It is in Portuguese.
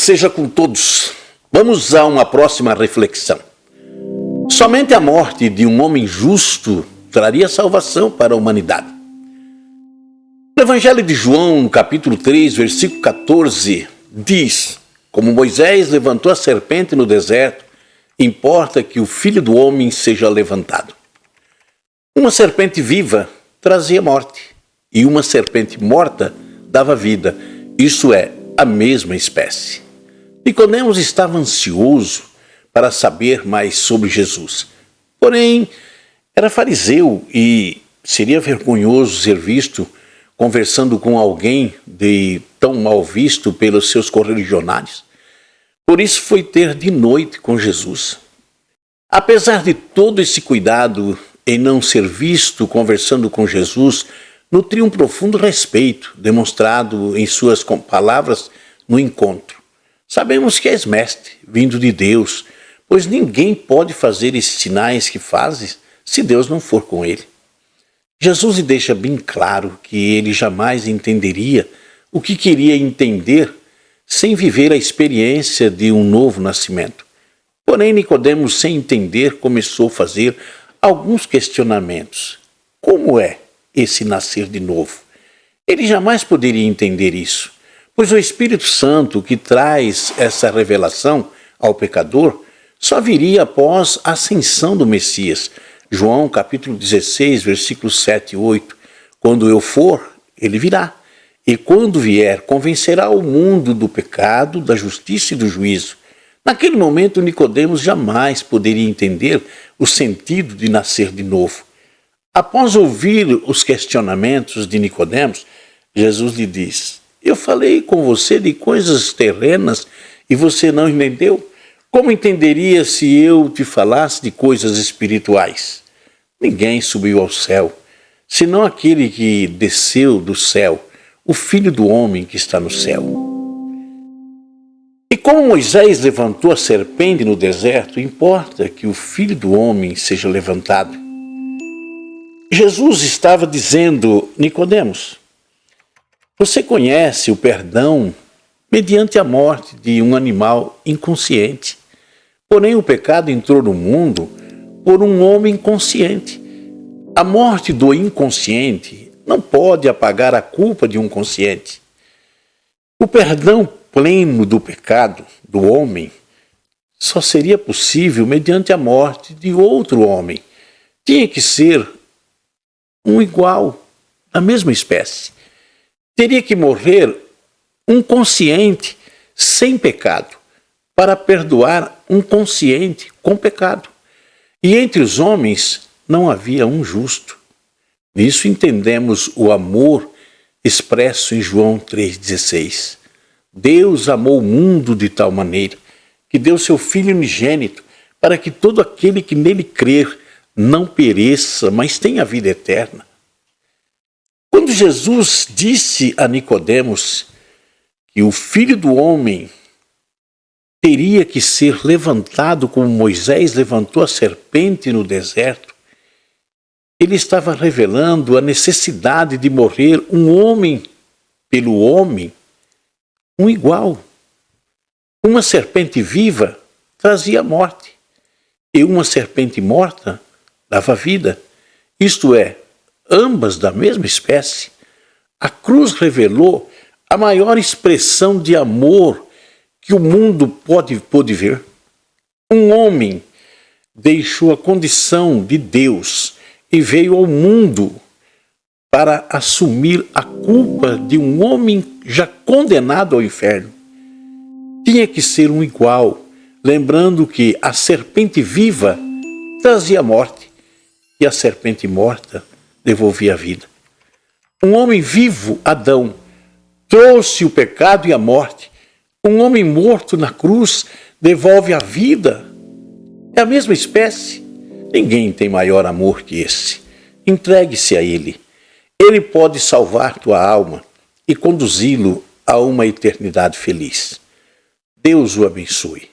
seja com todos. Vamos a uma próxima reflexão. Somente a morte de um homem justo traria salvação para a humanidade. No Evangelho de João, capítulo 3, versículo 14, diz: como Moisés levantou a serpente no deserto, importa que o Filho do Homem seja levantado. Uma serpente viva trazia morte, e uma serpente morta dava vida. Isso é, a mesma espécie. Nicodemos estava ansioso para saber mais sobre Jesus. Porém, era fariseu e seria vergonhoso ser visto conversando com alguém de tão mal visto pelos seus correligionários. Por isso foi ter de noite com Jesus. Apesar de todo esse cuidado em não ser visto conversando com Jesus, nutria um profundo respeito demonstrado em suas palavras no encontro. Sabemos que és mestre, vindo de Deus, pois ninguém pode fazer esses sinais que fazes se Deus não for com ele. Jesus lhe deixa bem claro que ele jamais entenderia o que queria entender sem viver a experiência de um novo nascimento. Porém, Nicodemos, sem entender, começou a fazer alguns questionamentos. Como é esse nascer de novo? Ele jamais poderia entender isso, pois o Espírito Santo que traz essa revelação ao pecador só viria após a ascensão do Messias. João capítulo 16, versículos 7 e 8. Quando eu for, ele virá. E quando vier, convencerá o mundo do pecado, da justiça e do juízo. Naquele momento, Nicodemos jamais poderia entender o sentido de nascer de novo. Após ouvir os questionamentos de Nicodemos, Jesus lhe diz: eu falei com você de coisas terrenas e você não entendeu? Como entenderia se eu te falasse de coisas espirituais? Ninguém subiu ao céu, senão aquele que desceu do céu, o Filho do Homem que está no céu. E como Moisés levantou a serpente no deserto, importa que o Filho do Homem seja levantado. Jesus estava dizendo: Nicodemos, você conhece o perdão mediante a morte de um animal inconsciente. Porém, o pecado entrou no mundo por um homem consciente. A morte do inconsciente não pode apagar a culpa de um consciente. O perdão pleno do pecado do homem só seria possível mediante a morte de outro homem. Tinha que ser um igual, da mesma espécie. Teria que morrer um consciente sem pecado para perdoar um consciente com pecado. E entre os homens não havia um justo. Nisso entendemos o amor expresso em João 3,16. Deus amou o mundo de tal maneira que deu seu Filho unigênito para que todo aquele que nele crer não pereça, mas tenha vida eterna. Quando Jesus disse a Nicodemos que o Filho do Homem teria que ser levantado como Moisés levantou a serpente no deserto, ele estava revelando a necessidade de morrer um homem pelo homem, um igual. Uma serpente viva trazia morte, e uma serpente morta dava vida. Isto é, ambas da mesma espécie. A cruz revelou a maior expressão de amor que o mundo pôde ver. Um homem deixou a condição de Deus e veio ao mundo para assumir a culpa de um homem já condenado ao inferno. Tinha que ser um igual, lembrando que a serpente viva trazia morte e a serpente morta devolvia a vida. Um homem vivo, Adão, trouxe o pecado e a morte. Um homem morto na cruz devolve a vida. É a mesma espécie. Ninguém tem maior amor que esse. Entregue-se a ele. Ele pode salvar tua alma e conduzi-lo a uma eternidade feliz. Deus o abençoe.